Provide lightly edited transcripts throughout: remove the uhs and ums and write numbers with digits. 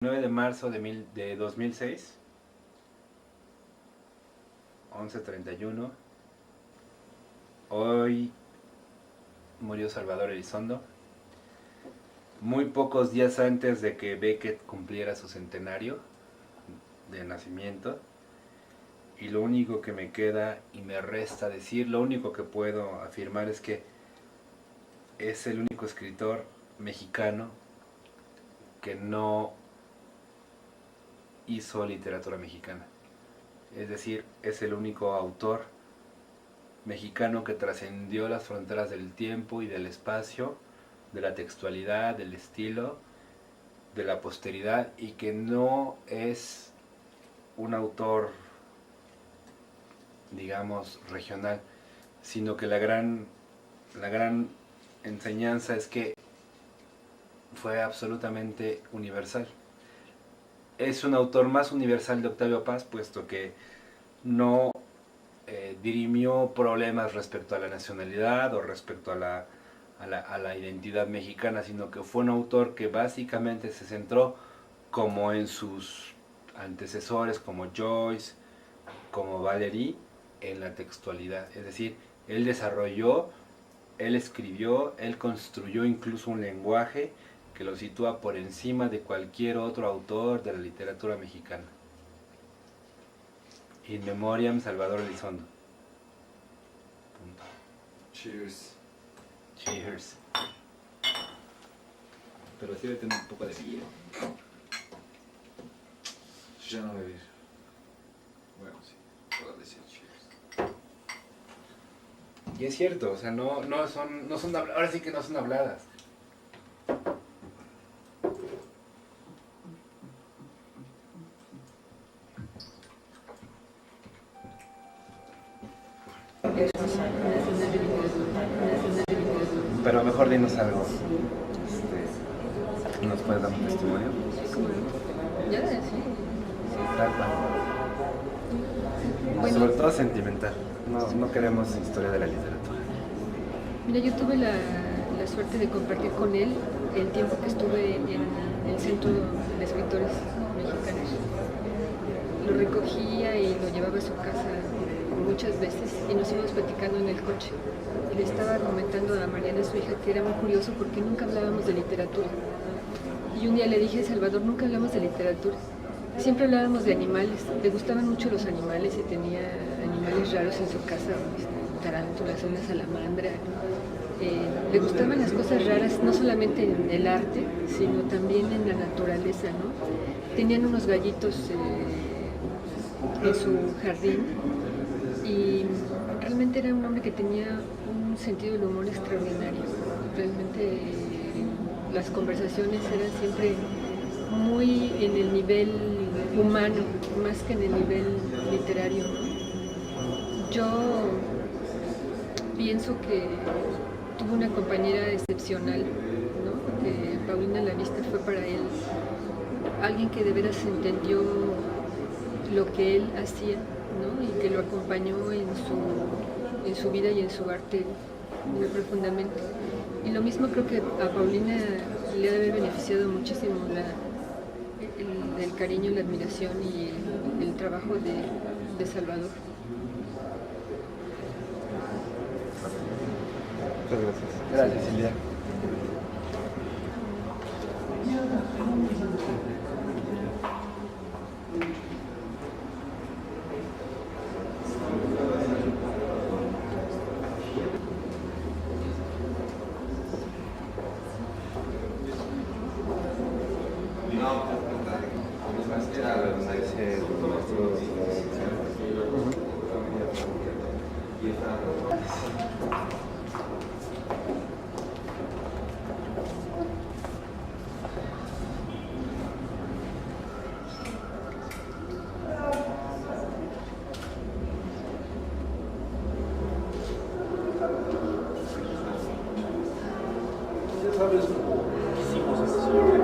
9 de marzo de 2006, 11:31. Hoy murió Salvador Elizondo, muy pocos días antes de que Beckett cumpliera su centenario de nacimiento. Y lo único que me queda y me resta decir, lo único que puedo afirmar es que es el único escritor mexicano que no hizo literatura mexicana. Es decir, es el único autor mexicano que trascendió las fronteras del tiempo y del espacio, de la textualidad, del estilo, de la posteridad, y que no es un autor, digamos, regional, sino que la gran enseñanza es que fue absolutamente universal. Es un autor más universal de Octavio Paz, puesto que no dirimió problemas respecto a la nacionalidad o respecto a la identidad mexicana, sino que fue un autor que básicamente se centró, como en sus antecesores, como Joyce, como Valery, en la textualidad. Es decir, él desarrolló, él escribió, él construyó incluso un lenguaje que lo sitúa por encima de cualquier otro autor de la literatura mexicana. In memoriam, Salvador Elizondo. Punto. Cheers. Cheers. Pero sí debe tener un poco de vino. Ya no beber. Bueno, sí, puedo decir cheers. Y es cierto, o sea, no son ahora sí que no son habladas. Pero mejor dinos algo. ¿Nos puedes dar un testimonio? Ya, sí. Tal cual. Bueno. Sobre todo sentimental. No queremos historia de la literatura. Mira, yo tuve la suerte de compartir con él el tiempo que estuve en el Centro de Escritores Mexicanos. Lo recogía y lo llevaba a su casa muchas veces y nos íbamos platicando en el coche. Y le estaba comentando a Mariana, su hija, que era muy curioso porque nunca hablábamos de literatura. Y un día le dije, Salvador, nunca hablamos de literatura. Siempre hablábamos de animales. Le gustaban mucho los animales y tenía animales raros en su casa, tarántulas, una salamandra. Le gustaban las cosas raras, no solamente en el arte, sino también en la naturaleza, ¿no? Tenían unos gallitos en su jardín y realmente era un hombre que tenía un sentido del humor extraordinario. Realmente las conversaciones eran siempre muy en el nivel humano, más que en el nivel literario, ¿no? Yo pienso que tuvo una compañera excepcional, ¿no? Que Paulina Lavista fue para él alguien que de veras entendió lo que él hacía, ¿no? Y que lo acompañó en su vida y en su arte muy profundamente. Y lo mismo creo que a Paulina le debe beneficiado muchísimo el cariño, la admiración y el trabajo de Salvador. Muchas gracias. Gracias, Silvia. ¿Sabes cómo hicimos este señor?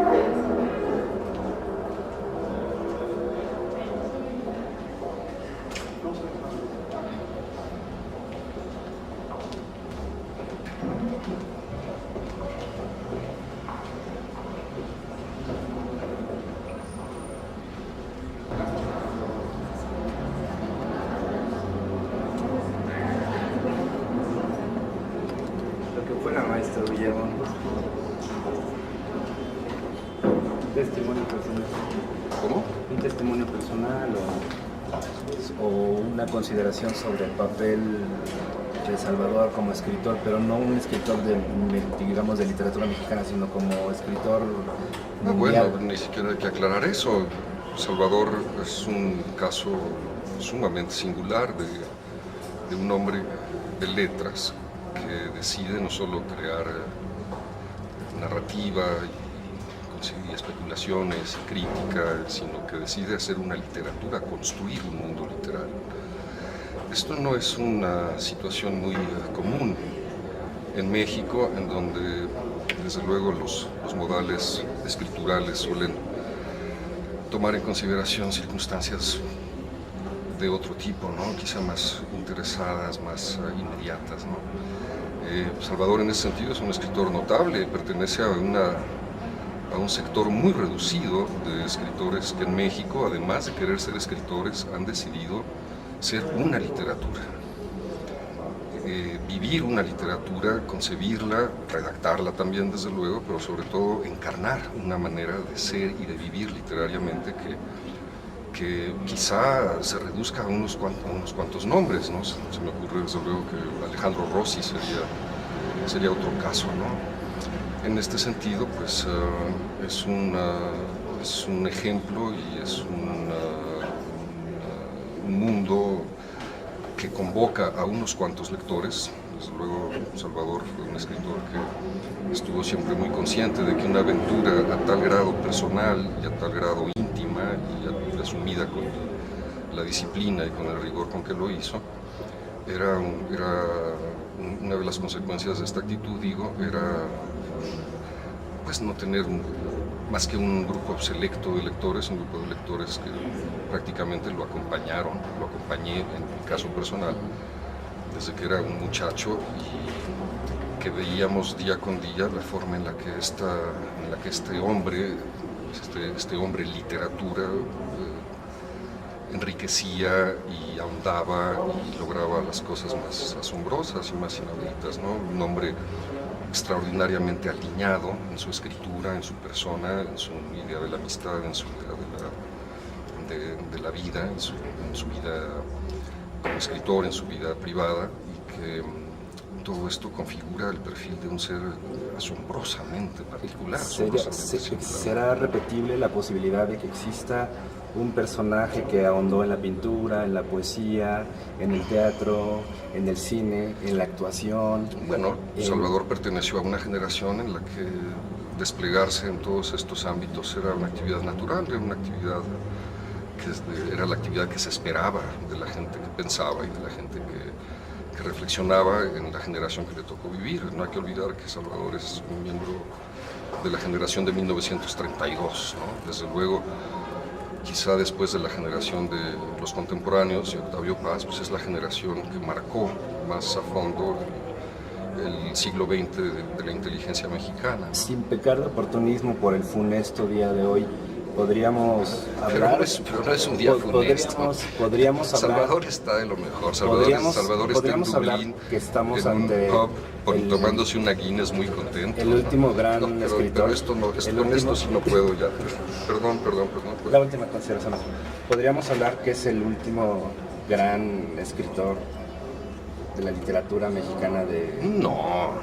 testimonio personal? ¿Cómo? ¿Un testimonio personal o una consideración sobre el papel de Salvador como escritor, pero no un escritor digamos, de literatura mexicana, sino como escritor mundial? Bueno, ni siquiera hay que aclarar eso. Salvador es un caso sumamente singular de un hombre de letras que decide no solo crear narrativa y especulaciones y crítica, sino que decide hacer una literatura, construir un mundo literario. Esto no es una situación muy común en México, en donde desde luego los modales escriturales suelen tomar en consideración circunstancias de otro tipo, ¿no? Quizá más interesadas, más inmediatas, ¿no? Salvador en ese sentido es un escritor notable, pertenece a un sector muy reducido de escritores que en México, además de querer ser escritores, han decidido ser una literatura. Vivir una literatura, concebirla, redactarla también desde luego, pero sobre todo encarnar una manera de ser y de vivir literariamente que quizá se reduzca a unos cuantos nombres, ¿no? Se me ocurre desde luego que Alejandro Rossi sería otro caso, ¿no? En este sentido, pues es un ejemplo y es un mundo que convoca a unos cuantos lectores. Desde luego, Salvador fue un escritor que estuvo siempre muy consciente de que una aventura a tal grado personal y a tal grado íntima y asumida con la disciplina y con el rigor con que lo hizo, era una de las consecuencias de esta actitud, digo, era pues no tener más que un grupo selecto de lectores, un grupo de lectores que prácticamente lo acompañé en mi caso personal, desde que era un muchacho y que veíamos día con día la forma en la que este hombre literatura enriquecía y ahondaba y lograba las cosas más asombrosas y más inauditas, ¿no? Un hombre extraordinariamente alineado en su escritura, en su persona, en su idea de la amistad, en su idea de la vida, en su vida como escritor, en su vida privada, y que todo esto configura el perfil de un ser asombrosamente particular. ¿Será repetible la posibilidad de que exista un personaje que ahondó en la pintura, en la poesía, en el teatro, en el cine, en la actuación? Bueno, Salvador perteneció a una generación en la que desplegarse en todos estos ámbitos era una actividad natural, era una actividad era la actividad que se esperaba de la gente que pensaba y de la gente que reflexionaba en la generación que le tocó vivir. No hay que olvidar que Salvador es un miembro de la generación de 1932, ¿no? Desde luego, quizá después de la generación de los contemporáneos y Octavio Paz, pues es la generación que marcó más a fondo el siglo XX de la inteligencia mexicana, ¿no? Sin pecar de oportunismo por el funesto día de hoy, podríamos hablar... Pero no es un día funesto. Podríamos hablar... Salvador está de lo mejor. Salvador está en Dublín, que estamos en ante un pub, tomándose una Guinness muy contento. El último gran escritor. Pero esto no, con esto sí no puedo ya. Perdón. La última consideración. Podríamos hablar que es el último gran escritor de la literatura mexicana de... No,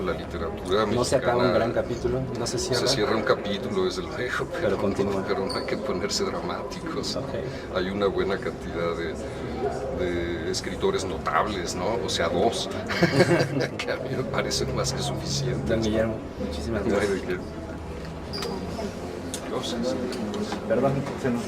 la literatura mexicana... ¿No se acaba un gran capítulo? ¿No se cierra? Se cierra un capítulo, desde luego, pero continúa. Pero no hay que ponerse dramáticos. Okay. Hay una buena cantidad de escritores notables, ¿no? O sea, 2, que a mí me parecen más que suficientes. Don Guillermo, muchísimas gracias. Perdón, se nos